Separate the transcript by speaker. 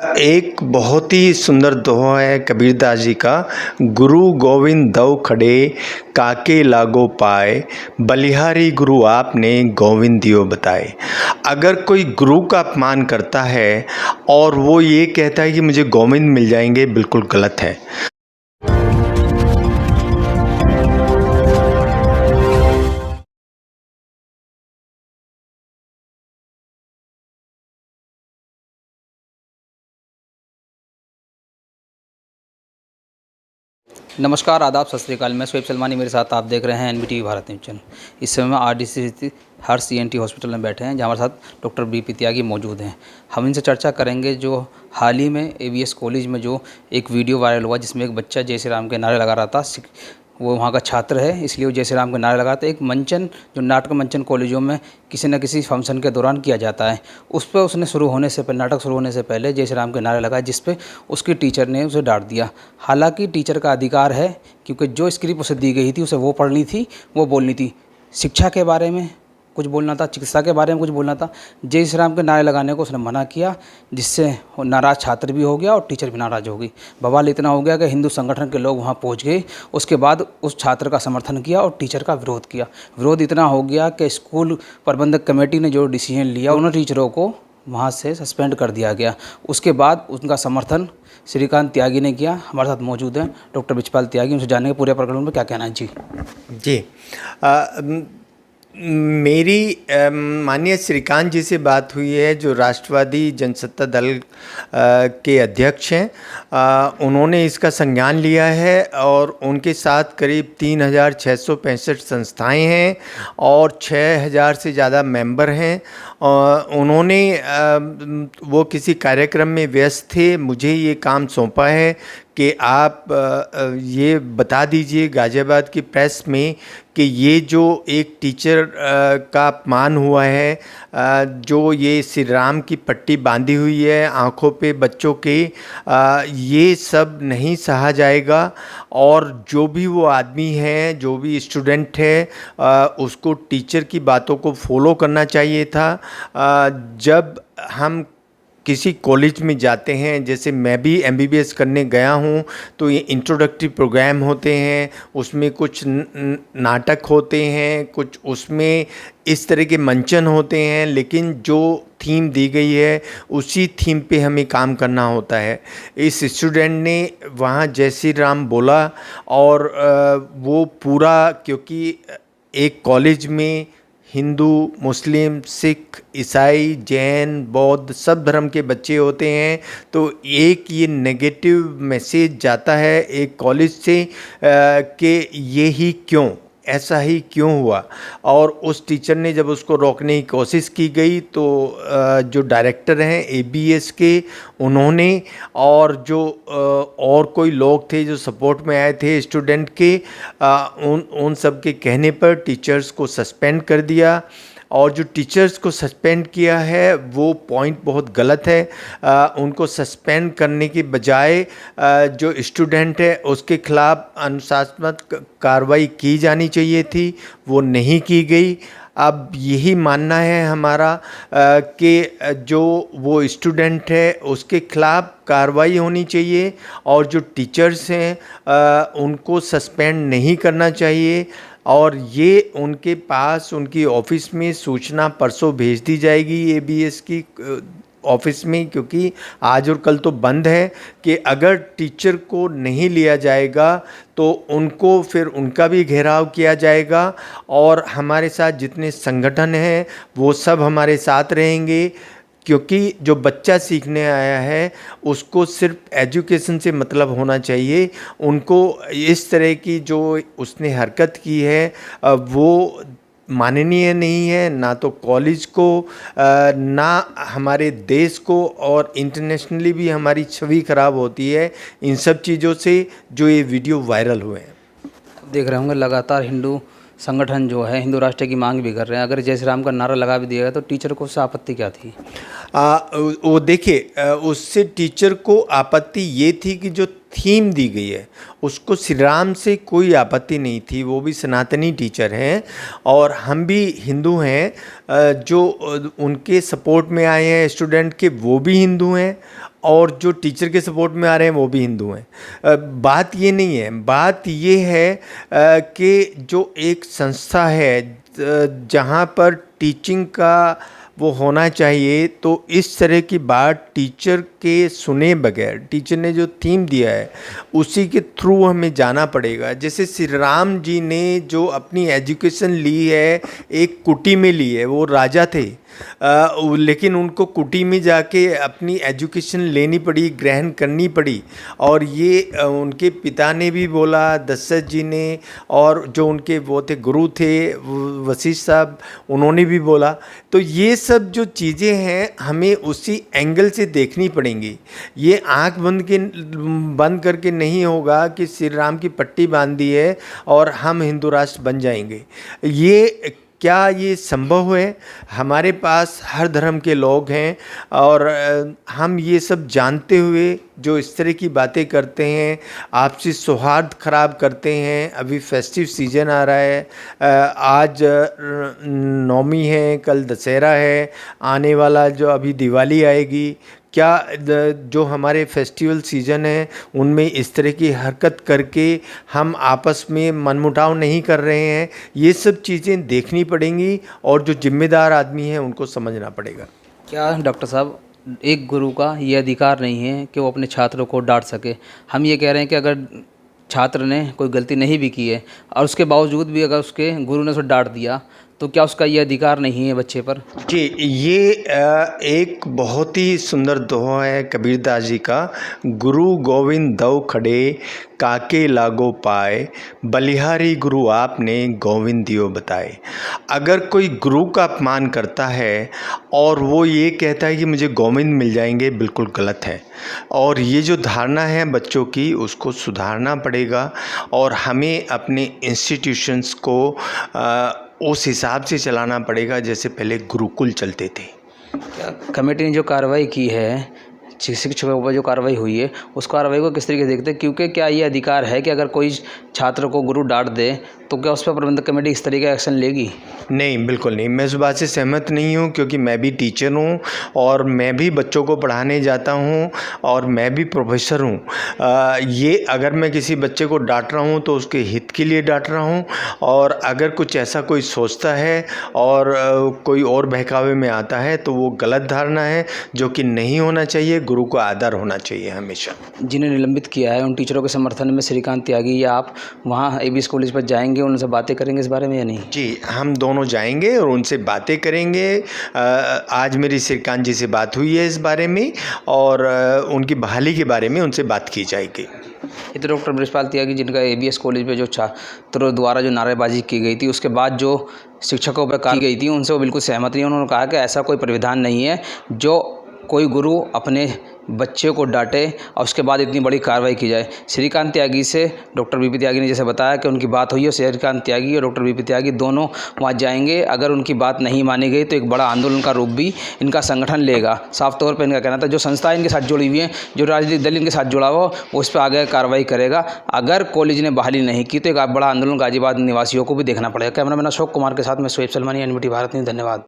Speaker 1: एक बहुत ही सुंदर दोहा है कबीरदास जी का। गुरु गोविंद दऊ खड़े काके लागो पाए, बलिहारी गुरु आपने गोविंद दियो बताए। अगर कोई गुरु का अपमान करता है और वो ये कहता है कि मुझे गोविंद मिल जाएंगे, बिल्कुल गलत है।
Speaker 2: नमस्कार, आदाब, सत श्री अकाल। मैं शोएब सलमानी, मेरे साथ आप देख रहे हैं एनबीटीवी भारत न्यूज़ चैनल। इस समय आरडीसी स्थित हर्ष सीएनटी हॉस्पिटल में बैठे हैं, जहाँ हमारे साथ डॉक्टर बीपी त्यागी मौजूद हैं। हम इनसे चर्चा करेंगे जो हाल ही में एबीएस कॉलेज में जो एक वीडियो वायरल हुआ, जिसमें एक बच्चा जय श्री राम के नारे लगा रहा था। वो वहाँ का छात्र है, इसलिए वो जय श्री राम के नारे लगाते। एक मंचन जो नाटक मंचन कॉलेजों में किसी न किसी फंक्शन के दौरान किया जाता है, उस पर उसने नाटक शुरू होने से पहले जय श्री राम के नारे लगाए, जिस पे उसकी टीचर ने उसे डांट दिया। हालांकि टीचर का अधिकार है, क्योंकि जो स्क्रिप्ट उसे दी गई थी उसे वो पढ़नी थी, वो बोलनी थी। शिक्षा के बारे में कुछ बोलना था, चिकित्सा के बारे में कुछ बोलना था। जय श्री राम के नारे लगाने को उसने मना किया, जिससे नाराज़ छात्र भी हो गया और टीचर भी नाराज़ हो गई। बवाल इतना हो गया कि हिंदू संगठन के लोग वहाँ पहुँच गए। उसके बाद उस छात्र का समर्थन किया और टीचर का विरोध किया। विरोध इतना हो गया कि स्कूल प्रबंधक कमेटी ने जो डिसीजन लिया, उन टीचरों को वहाँ से सस्पेंड कर दिया गया। उसके बाद उनका समर्थन श्रीकांत त्यागी ने किया। हमारे साथ मौजूद हैं डॉक्टर बिचपाल त्यागी। उनसे जानेंगे पूरे प्रकरण में क्या कहना है। जी
Speaker 1: जी मेरी माननीय श्रीकांत जी से बात हुई है, जो राष्ट्रवादी जनसत्ता दल के अध्यक्ष हैं। उन्होंने इसका संज्ञान लिया है और उनके साथ करीब 3665 संस्थाएं हैं और 6000 से ज़्यादा मेंबर हैं। उन्होंने वो किसी कार्यक्रम में व्यस्त थे, मुझे ये काम सौंपा है कि आप ये बता दीजिए गाज़ियाबाद की प्रेस में कि ये जो एक टीचर का अपमान हुआ है, जो ये श्री राम की पट्टी बांधी हुई है आँखों पे बच्चों के, ये सब नहीं सहा जाएगा। और जो भी वो आदमी है, जो भी स्टूडेंट है, उसको टीचर की बातों को फॉलो करना चाहिए था। जब हम किसी कॉलेज में जाते हैं, जैसे मैं भी एमबीबीएस करने गया हूँ, तो ये इंट्रोडक्टरी प्रोग्राम होते हैं, उसमें कुछ नाटक होते हैं, कुछ उसमें इस तरह के मंचन होते हैं, लेकिन जो थीम दी गई है उसी थीम पे हमें काम करना होता है। इस स्टूडेंट ने वहाँ जय श्री राम बोला और वो पूरा, क्योंकि एक कॉलेज में हिंदू, मुस्लिम, सिख, ईसाई, जैन, बौद्ध सब धर्म के बच्चे होते हैं, तो एक ये नेगेटिव मैसेज जाता है एक कॉलेज से कि ये ही क्यों, ऐसा ही क्यों हुआ। और उस टीचर ने जब उसको रोकने की कोशिश की गई तो जो डायरेक्टर हैं एबीएस के, उन्होंने और जो और कोई लोग थे जो सपोर्ट में आए थे स्टूडेंट के, उन सब के कहने पर टीचर्स को सस्पेंड कर दिया। और जो टीचर्स को सस्पेंड किया है वो पॉइंट बहुत गलत है। उनको सस्पेंड करने के बजाय जो स्टूडेंट है उसके खिलाफ अनुशासनात्मक कार्रवाई की जानी चाहिए थी, वो नहीं की गई। अब यही मानना है हमारा कि जो वो स्टूडेंट है उसके खिलाफ कार्रवाई होनी चाहिए और जो टीचर्स हैं उनको सस्पेंड नहीं करना चाहिए। और ये उनके पास, उनकी ऑफ़िस में सूचना परसों भेज दी जाएगी एबीएस की ऑफ़िस में, क्योंकि आज और कल तो बंद है, कि अगर टीचर को नहीं लिया जाएगा तो उनको फिर उनका भी घेराव किया जाएगा। और हमारे साथ जितने संगठन हैं वो सब हमारे साथ रहेंगे, क्योंकि जो बच्चा सीखने आया है उसको सिर्फ एजुकेशन से मतलब होना चाहिए। उनको इस तरह की जो उसने हरकत की है वो माननीय नहीं है, ना तो कॉलेज को, ना हमारे देश को, और इंटरनेशनली भी हमारी छवि खराब होती है इन सब चीज़ों से जो ये वीडियो वायरल हुए हैं।
Speaker 2: देख रहे होंगे लगातार हिंदू संगठन जो है हिंदू राष्ट्र की मांग भी कर रहे हैं। अगर जय श्री राम का नारा लगा भी दिया गया तो टीचर को उससे आपत्ति क्या थी?
Speaker 1: वो देखिए, उससे टीचर को आपत्ति ये थी कि जो थीम दी गई है उसको श्री राम से कोई आपत्ति नहीं थी। वो भी सनातनी टीचर हैं और हम भी हिंदू हैं। जो उनके सपोर्ट में आए हैं स्टूडेंट के, वो भी हिंदू हैं और जो टीचर के सपोर्ट में आ रहे हैं वो भी हिंदू हैं। बात ये नहीं है, बात ये है कि जो एक संस्था है जहाँ पर टीचिंग का वो होना चाहिए, तो इस तरह की बात टीचर के सुने बगैर, टीचर ने जो थीम दिया है उसी के थ्रू हमें जाना पड़ेगा। जैसे श्री राम जी ने जो अपनी एजुकेशन ली है एक कुटी में ली है, वो राजा थे लेकिन उनको कुटी में जाके अपनी एजुकेशन लेनी पड़ी, ग्रहण करनी पड़ी। और ये उनके पिता ने भी बोला, दशरथ जी ने, और जो उनके वो थे गुरु थे वशिष्ठ साहब, उन्होंने भी बोला। तो ये सब जो चीज़ें हैं हमें उसी एंगल से देखनी पड़ेंगी। ये आंख बंद करके नहीं होगा कि श्री राम की पट्टी बांध दी है और हम हिंदू राष्ट्र बन जाएंगे। ये क्या ये संभव है? हमारे पास हर धर्म के लोग हैं और हम ये सब जानते हुए जो इस तरह की बातें करते हैं, आपसी सौहार्द खराब करते हैं। अभी फेस्टिव सीजन आ रहा है, आज नवमी है, कल दशहरा है, आने वाला जो अभी दिवाली आएगी। क्या जो हमारे फेस्टिवल सीज़न है उनमें इस तरह की हरकत करके हम आपस में मनमुटाव नहीं कर रहे हैं? ये सब चीज़ें देखनी पड़ेंगी और जो जिम्मेदार आदमी हैं उनको समझना पड़ेगा।
Speaker 2: क्या डॉक्टर साहब, एक गुरु का ये अधिकार नहीं है कि वो अपने छात्रों को डांट सके? हम ये कह रहे हैं कि अगर छात्र ने कोई गलती नहीं भी की है और उसके बावजूद भी अगर उसके गुरु ने उसे डांट दिया, तो क्या उसका ये अधिकार नहीं है बच्चे पर?
Speaker 1: जी, ये एक बहुत ही सुंदर दोहा है कबीरदास जी का, गुरु गोविंद दौ खड़े काके लागो पाए, बलिहारी गुरु आपने गोविंद दियो बताए। अगर कोई गुरु का अपमान करता है और वो ये कहता है कि मुझे गोविंद मिल जाएंगे, बिल्कुल गलत है। और ये जो धारणा है बच्चों की, उसको सुधारना पड़ेगा और हमें अपने इंस्टीट्यूशंस को उस हिसाब से चलाना पड़ेगा जैसे पहले गुरुकुल चलते थे।
Speaker 2: क्या कमेटी ने जो कार्रवाई की है, शिक्षकों पर जो कार्रवाई हुई है, उस कार्रवाई को किस तरीके से देखते हैं? क्योंकि क्या ये अधिकार है कि अगर कोई छात्र को गुरु डांट दे तो क्या उस पर प्रबंधक कमेटी इस तरीके का एक्शन लेगी? नहीं,
Speaker 1: बिल्कुल नहीं। मैं इस बात से सहमत नहीं हूँ क्योंकि मैं भी टीचर हूँ और मैं भी बच्चों को पढ़ाने जाता हूँ और मैं भी प्रोफेसर हूँ। ये अगर मैं किसी बच्चे को डांट रहा हूँ तो उसके हित के लिए डांट रहा हूँ, और अगर कुछ ऐसा कोई सोचता है और कोई और बहकावे में आता है तो वो गलत धारणा है जो कि नहीं होना चाहिए। गुरु को आदर होना चाहिए हमेशा।
Speaker 2: जिन्हें निलंबित किया है उन टीचरों के समर्थन में श्रीकांत त्यागी या आप वहाँ एबीएस कॉलेज पर जाएंगे, उनसे बातें करेंगे इस बारे में या नहीं?
Speaker 1: जी, हम दोनों जाएंगे और उनसे बातें करेंगे। आज मेरी श्रीकांत जी से बात हुई है इस बारे में और उनकी बहाली के बारे में उनसे बात की जाएगी।
Speaker 2: ये तो डॉक्टर बृजपाल त्यागी जिनका एबीएस कॉलेज पे जो छात्रों द्वारा जो नारेबाजी की गई थी, उसके बाद जो शिक्षकों पर की गई थी, उनसे वो बिल्कुल सहमत नहीं है। उन्होंने कहा कि ऐसा कोई प्राविधान नहीं है जो कोई गुरु अपने बच्चे को डांटे और उसके बाद इतनी बड़ी कार्रवाई की जाए। श्रीकांत त्यागी से डॉक्टर बीपी त्यागी ने जैसे बताया कि उनकी बात हुई है, श्रीकांत त्यागी और डॉक्टर बीपी त्यागी दोनों वहाँ जाएंगे। अगर उनकी बात नहीं मानी गई तो एक बड़ा आंदोलन का रूप भी इनका संगठन लेगा। साफ तौर पर इनका कहना था जो संस्थाएं इनके साथ जुड़ी हुई हैं, जो राजनीतिक दल इनके साथ जुड़ा हुआ, वो उस पर आगे कार्रवाई करेगा। अगर कॉलेज ने बहाली नहीं की तो एक बड़ा आंदोलन गाजियाबाद निवासियों को भी देखना पड़ेगा। कैमरामैन अशोक कुमार के साथ मैं शोएब सलमानी, एनबीटी भारत न्यूज़। धन्यवाद।